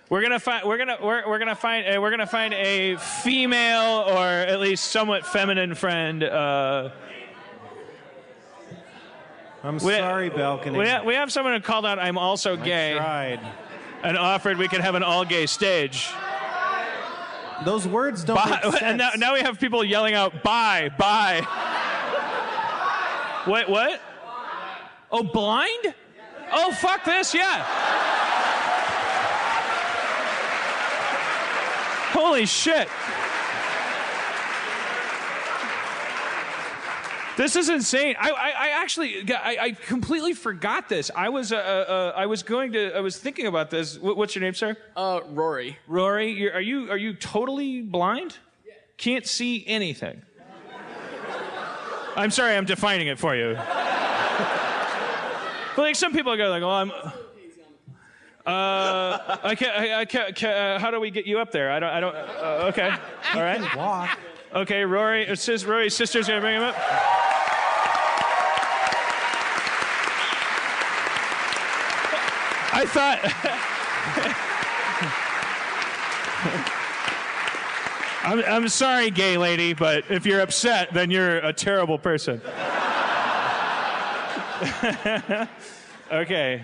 We're gonna find a female or at least somewhat feminine friend. I'm sorry, balcony. We have someone who called out, "I'm also gay." I tried. And offered we could have an all-gay stage. Those words don't make sense. And now we have people yelling out, "Bye, bye." Wait, what? Oh, blind? Oh, fuck this, yeah. Holy shit. This is insane. I completely forgot this. I was thinking about this. What's your name, sir? Rory. Rory, are you totally blind? Yeah. Can't see anything. I'm sorry, I'm defining it for you. But like some people go like, "Oh, I'm." I can't. How do we get you up there? I don't. Okay. All right. You can walk. Okay, Rory. It says Rory's sister's gonna bring him up. I thought. I'm sorry, gay lady, but if you're upset, then you're a terrible person. Okay.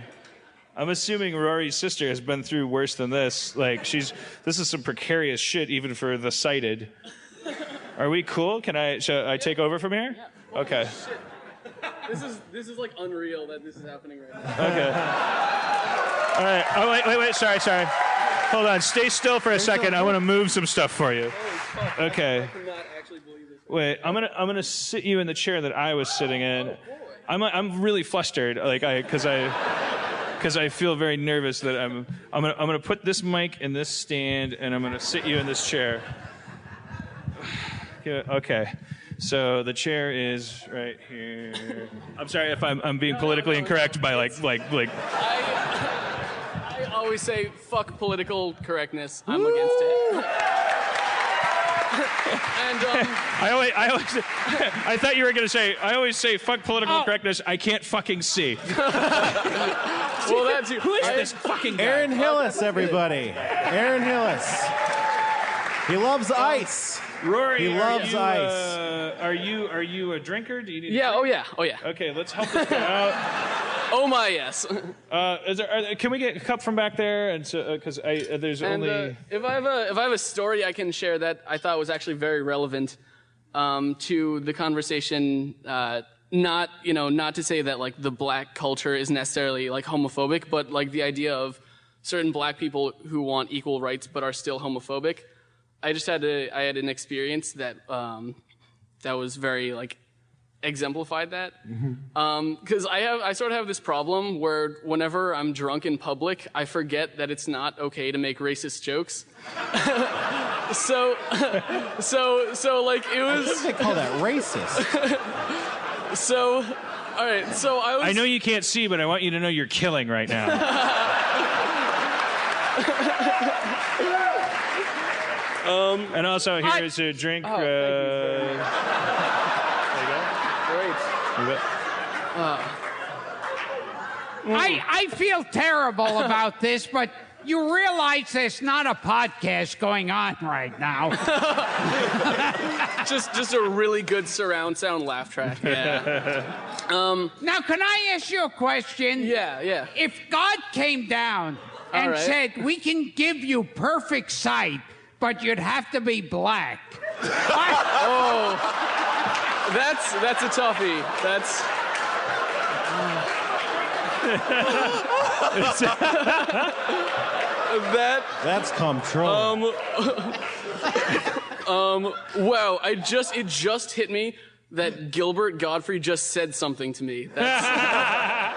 I'm assuming Rory's sister has been through worse than this. Like, this is some precarious shit even for the sighted. Are we cool? Should I take over from here? Yeah. Okay. Shit. This is like unreal that this is happening right now. Okay. All right. Oh, wait. Sorry. Hold on. Stay still for a second. I want to move some stuff for you. Fuck, Okay. I cannot actually believe this. Wait. I'm gonna sit you in the chair that I was sitting in. I'm really flustered, because I feel very nervous that I'm gonna put this mic in this stand and I'm gonna sit you in this chair. Okay. So the chair is right here. I'm sorry if I'm being politically incorrect by like. I always say fuck political correctness. I'm against it. And I thought you were gonna say I always say fuck political correctness. I can't fucking see. Well, that's you. Who is this fucking guy? Aaron Hillis, everybody. Aaron Hillis. He loves ice. Rory, he loves ice. Are you a drinker? Do you need? Yeah. Oh yeah. Okay, let's help this guy out. Oh my yes. Can we get a cup from back there? And so, because there's only. If I have a story I can share that I thought was actually very relevant to the conversation. Not to say that like the black culture is necessarily like homophobic, but like the idea of certain black people who want equal rights but are still homophobic. I had an experience that was very like exemplified that. Because I sort of have this problem where whenever I'm drunk in public, I forget that it's not okay to make racist jokes. so like it was. I think they call that racist. So, all right. So I know you can't see, but I want you to know you're killing right now. And also, here's a drink. Oh, there you go. Great. I feel terrible about this, but you realize there's not a podcast going on right now. just a really good surround sound laugh track. Yeah. Now, can I ask you a question? Yeah. If God came down and said, we can give you perfect sight, but you'd have to be black. Oh, that's a toughie. That's control. Wow, it just hit me that Gilbert Gottfried just said something to me. That's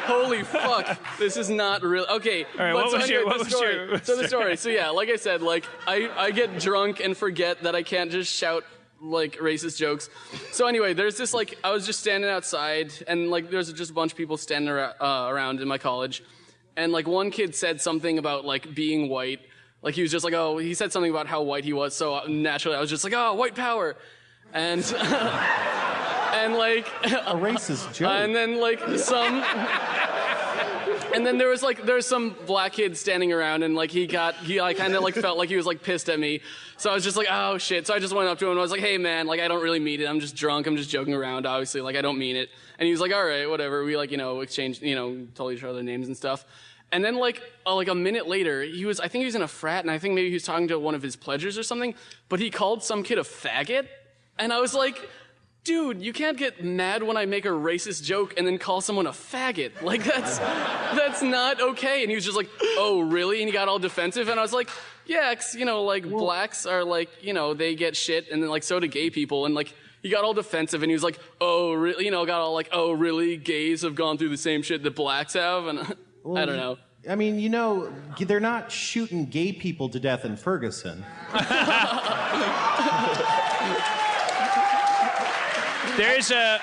holy fuck. This is not real. Okay. All right, what was the story. So yeah, like I said, like I get drunk and forget that I can't just shout like racist jokes. So anyway, there's this like I was just standing outside and like there's just a bunch of people standing around in my college, and like one kid said something about like being white. Like he was just like, oh, he said something about how white he was. So naturally, I was just like, oh, white power, and and like a racist joke. And then like some. And then there was some black kid standing around, and like he kind of like felt like he was like pissed at me. So I was just like, oh shit. So I just went up to him and I was like, hey man, like I don't really mean it. I'm just drunk. I'm just joking around. Obviously, like I don't mean it. And he was like, all right, whatever. We like exchanged told each other names and stuff. And then like a minute later, I think he was in a frat, and I think maybe he was talking to one of his pledgers or something. But he called some kid a faggot, and I was like, dude, you can't get mad when I make a racist joke and then call someone a faggot. Like, that's not okay. And he was just like, oh, really? And he got all defensive. And I was like, yeah, 'cause, blacks are like, they get shit. And then, like, so do gay people. And, like, he got all defensive. And he was like, oh, really? Got all like, oh, really? Gays have gone through the same shit that blacks have? And I don't know. I mean, they're not shooting gay people to death in Ferguson. There's I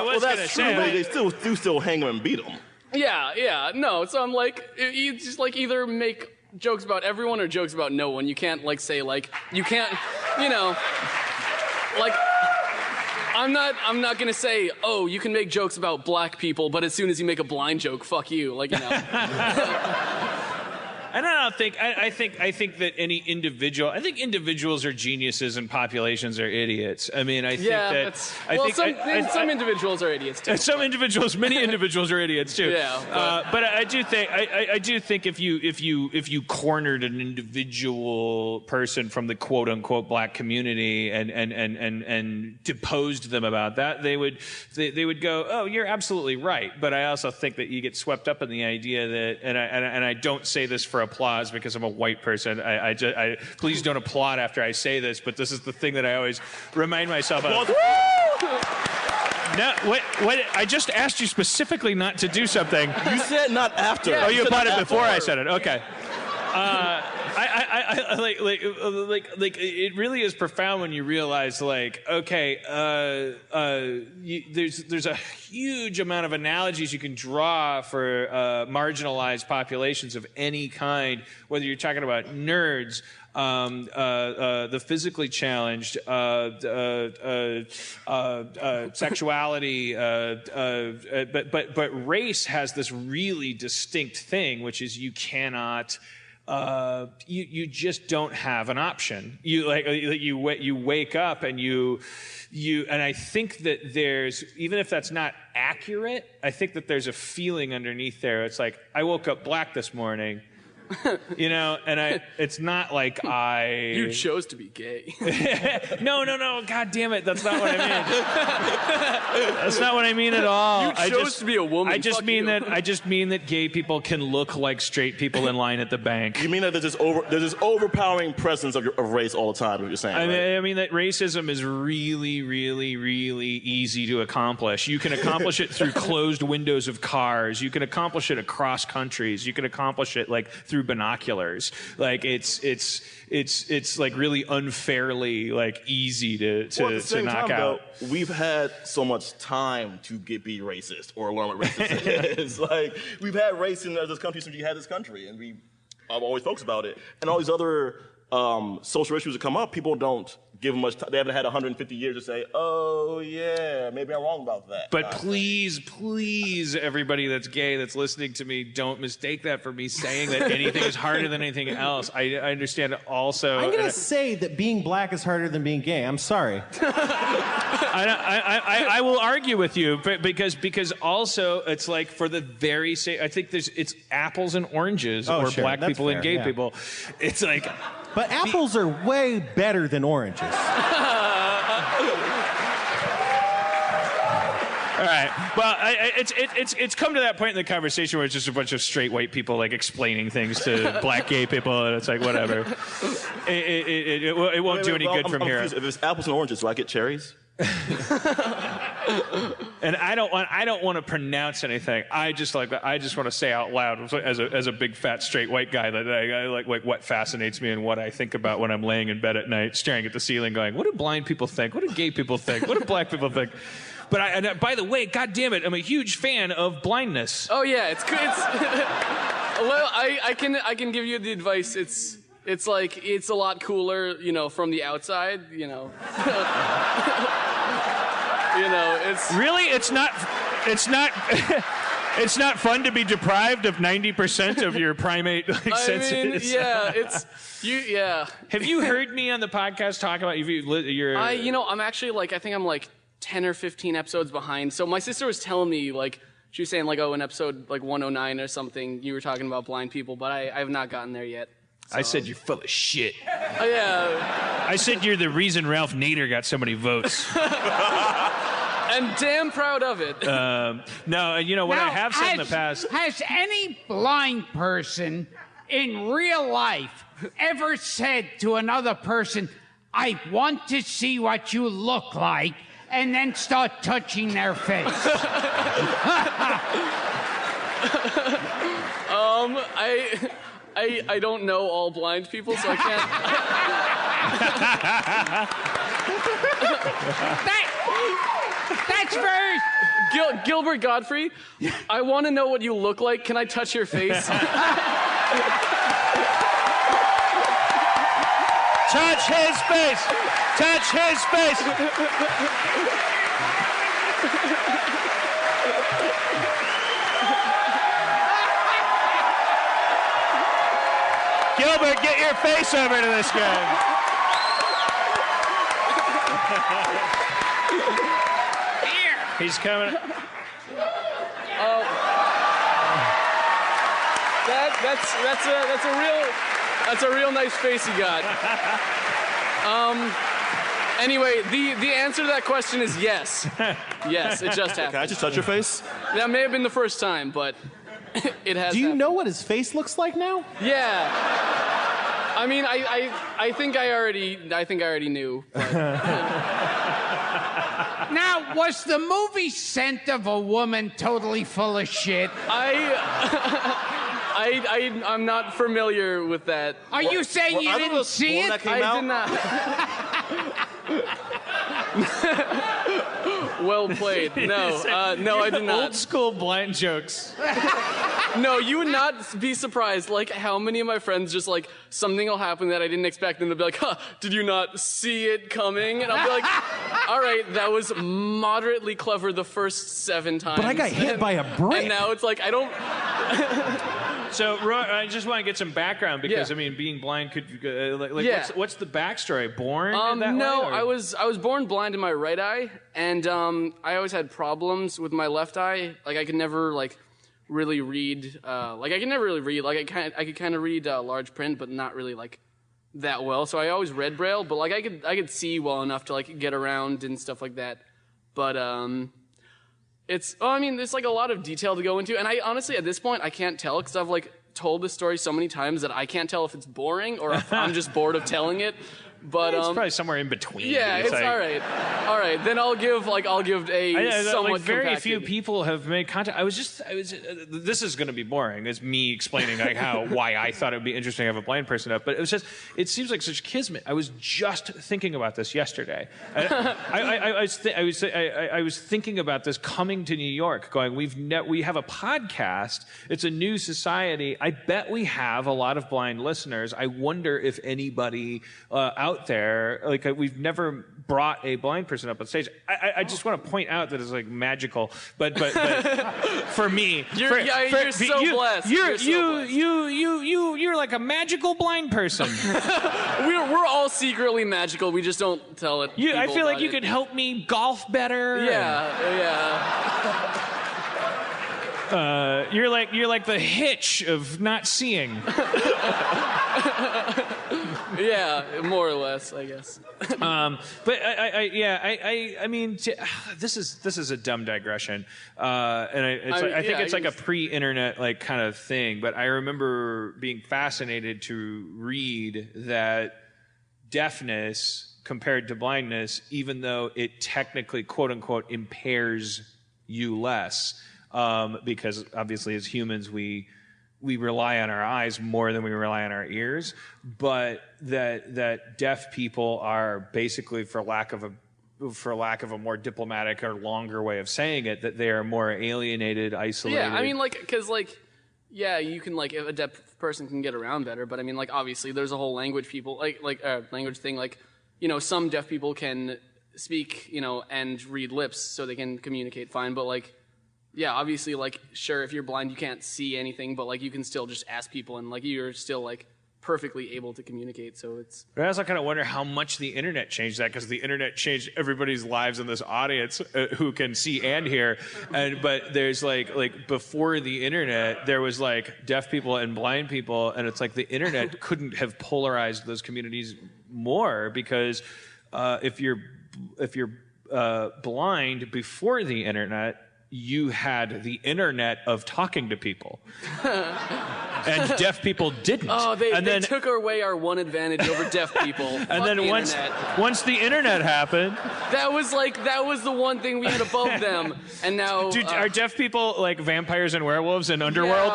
was going to say. But they still hang them and beat them. Yeah, no. So I'm like, you just like either make jokes about everyone or jokes about no one. You can't like say like, you can't, like, I'm not gonna say, oh, you can make jokes about black people, but as soon as you make a blind joke, fuck you. Like, And I think that any individual, I think individuals are geniuses and populations are idiots. I mean, I think some individuals are idiots too. Many individuals are idiots too. Yeah. But I do think if you cornered an individual person from the quote unquote black community and deposed them about that, they would go, oh, you're absolutely right. But I also think that you get swept up in the idea that, and I don't say this for applause because I'm a white person. I please don't applaud after I say this, but this is the thing that I always remind myself of. No, what? I just asked you specifically not to do something. You said not after. Oh, you applauded before I said it. Okay. It really is profound when you realize, like, okay, there's a huge amount of analogies you can draw for marginalized populations of any kind, whether you're talking about nerds, the physically challenged, sexuality, but race has this really distinct thing, which is you cannot. You just don't have an option. You wake up and and I think that there's, even if that's not accurate, I think that there's a feeling underneath there. It's like, I woke up black this morning. And it's not like You chose to be gay. No, God damn it, that's not what I mean. That's not what I mean at all. You chose to be a woman. I just mean that gay people can look like straight people in line at the bank. You mean that there's this overpowering presence of race all the time, what you're saying, right? I mean that racism is really, really, really easy to accomplish. You can accomplish it through closed windows of cars. You can accomplish it across countries. You can accomplish it like through binoculars. Like it's like really unfairly like easy to knock out. Though, we've had so much time to be racist or learn what racism is. Like, we've had race in this country since we had this country, and we always folks about it. And all these other social issues that come up, people don't give them much time. They haven't had 150 years to say, oh, yeah, maybe I'm wrong about that. But please, everybody that's gay that's listening to me, don't mistake that for me saying that anything is harder than anything else. I understand also. I'm going to say that being black is harder than being gay. I'm sorry. I will argue with you, but because also it's like for the very sake, I think it's apples and oranges, or sure, black people fair, and gay yeah. people. It's like. But apples are way better than oranges. All right. Well, it's come to that point in the conversation where it's just a bunch of straight white people like explaining things to black gay people, and it's like whatever. It won't do any good from here. If it's apples and oranges, do I get cherries? And I don't want to pronounce anything. I just want to say out loud as a big fat straight white guy that I like what fascinates me and what I think about when I'm laying in bed at night, staring at the ceiling, going, what do blind people think? What do gay people think? What do black people think? But by the way, God damn it, I'm a huge fan of Blindness. Oh yeah, it's good. Well, I can give you the advice. It's like it's a lot cooler, from the outside, it's really it's not It's not fun to be deprived of 90% of your primate senses. I mean, yeah, it's you. Yeah. Have you heard me on the podcast talk about your? I'm actually like I think I'm like 10 or 15 episodes behind. So my sister was telling me like she was saying like in episode like 109 or something you were talking about blind people, but I have not gotten there yet. So. I said you're full of shit. Yeah. I said you're the reason Ralph Nader got so many votes. And damn proud of it. No, what I have said in the past. Has any blind person in real life ever said to another person, I want to see what you look like, and then start touching their face? I don't know all blind people, so I can't. That's very... Gilbert Gottfried, I want to know what you look like. Can I touch your face? Touch his face! Touch his face! Gilbert, get your face over to this guy. He's coming. That's a real nice face you got. Anyway, the answer to that question is yes. Yes, it just happened. Can I just touch your face? That may have been the first time, but it has. Do you happened. know what his face looks like now? Yeah. I mean, I think I already knew. Now, was the movie Scent of a Woman totally full of shit? I'm not familiar with that. Are you saying you didn't see it? I did not. Well played. No, I did not. Old school blind jokes. No, you would not be surprised, like, how many of my friends just, like, something will happen that I didn't expect, and they'll be like, huh, did you not see it coming? And I'll be like, all right, that was moderately clever the first 7 times. But I got hit by a brick. And now it's like, I don't... So, Roy, I just want to get some background because, Yeah. I mean, being blind could... Yeah. what's the backstory? Born that no, way? Or? I was born blind in my right eye, and I always had problems with my left eye. Like, I could never, like... really read, I could never really read, I could kind of read large print, but not really, like, that well, so I always read Braille, but, like, I could see well enough to, like, get around and stuff like that, but, there's, like, a lot of detail to go into, and I, honestly, at this point, I can't tell, because I've, like, told this story so many times that I can't tell if it's boring, or if I'm just bored of telling it, but, It's probably somewhere in between. yeah, it's like, all right, then I'll give a somewhat like very compacted. few people have made contact. This is going to be boring. It's me explaining like why I thought it would be interesting to have a blind person up. But it seems like such kismet. I was just thinking about this yesterday. I was thinking about this coming to New York, going, we have a podcast. It's a new society. I bet we have a lot of blind listeners. I wonder if anybody out there, like we've never brought a blind person up on stage. I just want to point out that it's like magical, but for me, You're so blessed. You're like a magical blind person. We're all secretly magical. We just don't tell it. I feel like you it. could help me golf better. Yeah. You're like the hitch of not seeing. Yeah, more or less, I guess. But I mean, this is a dumb digression, and I think it's like a pre-internet like kind of thing. But I remember being fascinated to read that deafness compared to blindness, even though it technically quote unquote impairs you less, because obviously as humans we rely on our eyes more than we rely on our ears, but that deaf people are basically, for lack of a more diplomatic or longer way of saying it, that they are more alienated, isolated. Yeah, I mean, you can, like, if a deaf person can get around better, but I mean, like, obviously there's a whole language language thing, like, some deaf people can speak, and read lips so they can communicate fine, but, like, yeah, obviously, like, sure, if you're blind, you can't see anything, but, like, you can still just ask people, and, like, you're still, like, perfectly able to communicate, so it's... I also kind of wonder how much the internet changed that, because the internet changed everybody's lives in this audience who can see and hear. But there's like before the internet, there was like deaf people and blind people, and it's like the internet couldn't have polarized those communities more, because if you're blind before the internet, you had the internet of talking to people. And deaf people didn't. Oh, they took away our one advantage over deaf people. And then once the internet happened, that was the one thing we had above them. And now, dude, are deaf people like vampires and werewolves in Underworld?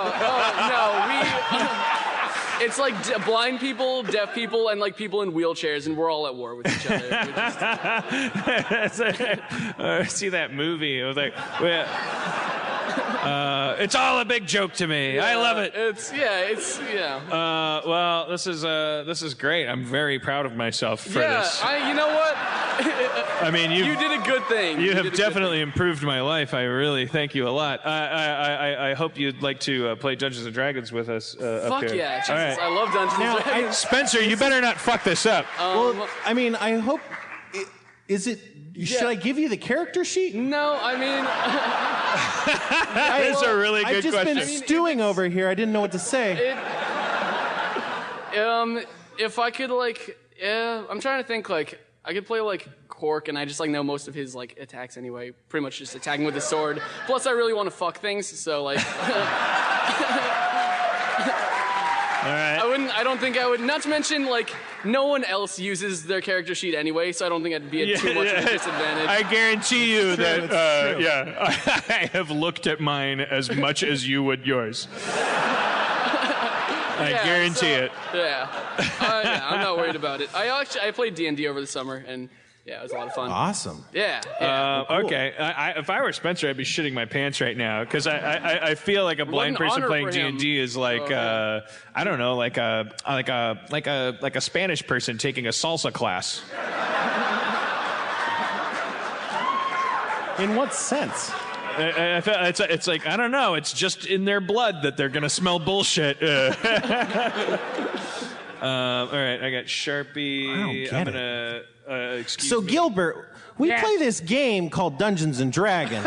It's like blind people, deaf people, and like people in wheelchairs, and we're all at war with each other. I see that movie. It was like, it's all a big joke to me. I love it. Well, this is great. I'm very proud of myself for this. You know what? I mean, you did a good thing. You have definitely improved my life. I really thank you a lot. I hope you'd like to play Dungeons and Dragons with us. Fuck up here. yeah! Jesus, All right. I love Dungeons and Dragons. Spencer, you better not fuck this up. Well, I mean, I hope. Is it? Should I give you the character sheet? No, I mean. That is a really good question. I've just been stewing over here. I didn't know what to say. If I could, like, I'm trying to think, like, I could play, like, Cork, and I just, like, know most of his, like, attacks anyway. Pretty much just attacking with the sword. Plus, I really want to fuck things, so, like... All right. I don't think I would, not to mention, like, no one else uses their character sheet anyway, so I don't think I'd be at too much of a disadvantage. I guarantee you that, I have looked at mine as much as you would yours. I guarantee it. Yeah. I'm not worried about it. I played D&D over the summer, and yeah, it was a lot of fun. Awesome. Yeah. Cool. Okay. If I were Spencer, I'd be shitting my pants right now, because I feel like a blind person playing D&D is like I don't know, like a Spanish person taking a salsa class. In what sense? It's like, I don't know. It's just in their blood that they're gonna smell bullshit. All right, I got Sharpie. I'm gonna. Excuse So me. Gilbert, we play this game called Dungeons and Dragons.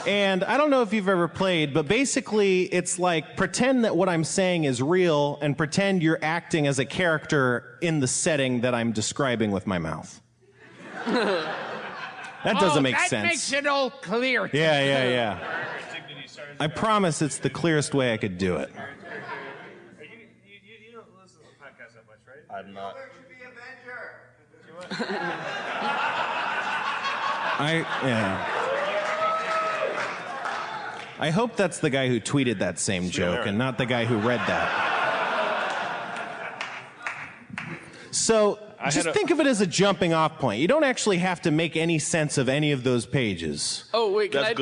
And I don't know if you've ever played, but basically it's like pretend that what I'm saying is real and pretend you're acting as a character in the setting that I'm describing with my mouth. That doesn't make sense. That makes it all clear. Yeah. I promise it's the clearest way I could do it. You don't listen to the podcast that much, right? I'm not. I hope that's the guy who tweeted that same joke and not the guy who read that. So just think of it as a jumping off point. You don't actually have to make any sense of any of those pages. Oh, wait, can I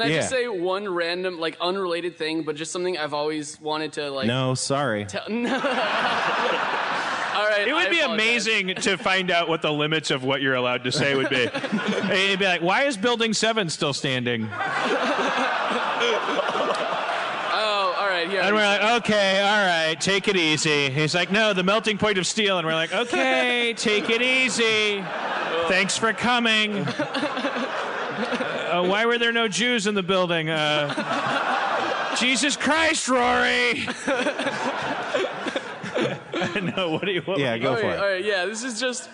Yeah. just say one random, like, unrelated thing, but just something I've always wanted to, like... No, sorry. All right, It would be amazing to find out what the limits of what you're allowed to say would be. It'd be like, why is Building 7 still standing? Oh, all right, yeah. And we're like, okay, all right, take it easy. He's like, no, the melting point of steel. And we're like, okay, take it easy. Thanks for coming. Why were there no Jews in the building? Jesus Christ, Rory. No, what do you want? Yeah, go for it. All right, yeah, this is just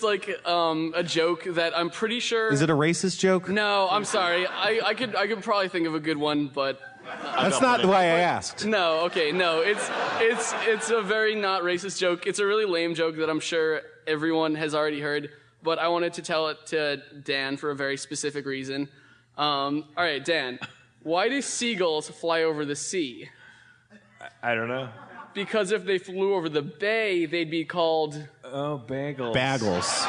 like a joke that I'm pretty sure... Is it a racist joke? No, I'm sorry. I could probably think of a good one, but... That's not why I asked. No, okay, no. It's a very not racist joke. It's a really lame joke that I'm sure everyone has already heard, but I wanted to tell it to Dan for a very specific reason. All right, Dan, why do seagulls fly over the sea? I don't know. Because if they flew over the bay, they'd be called... Oh, bagels. Bagels.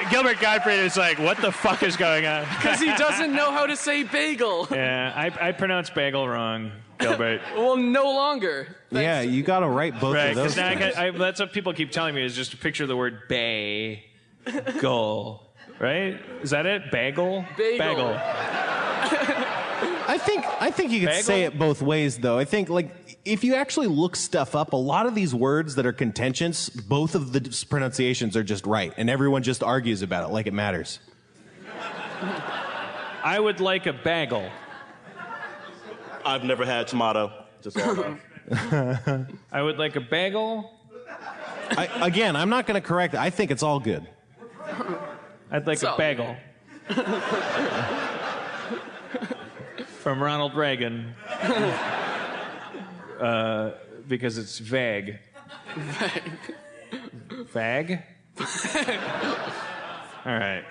Gilbert Gottfried is like, what the fuck is going on? Because he doesn't know how to say bagel. Yeah, I pronounce bagel wrong, Gilbert. Well, no longer. Yeah, you got to write both Right, of those because things. that's what people keep telling me is just to picture the word bay. right? Is that it? Bagel? Bagel. I think you could Bagel? say it both ways, though. I think, like, if you actually look stuff up, a lot of these words that are contentious, both of the pronunciations are just right, and everyone just argues about it like it matters. I would like a bagel. I've never had tomato. Just all know. I would like a bagel. Again, I'm not going to correct it. I think it's all good. I'd like a bagel. From Ronald Reagan. Because it's vague. Vag? All right.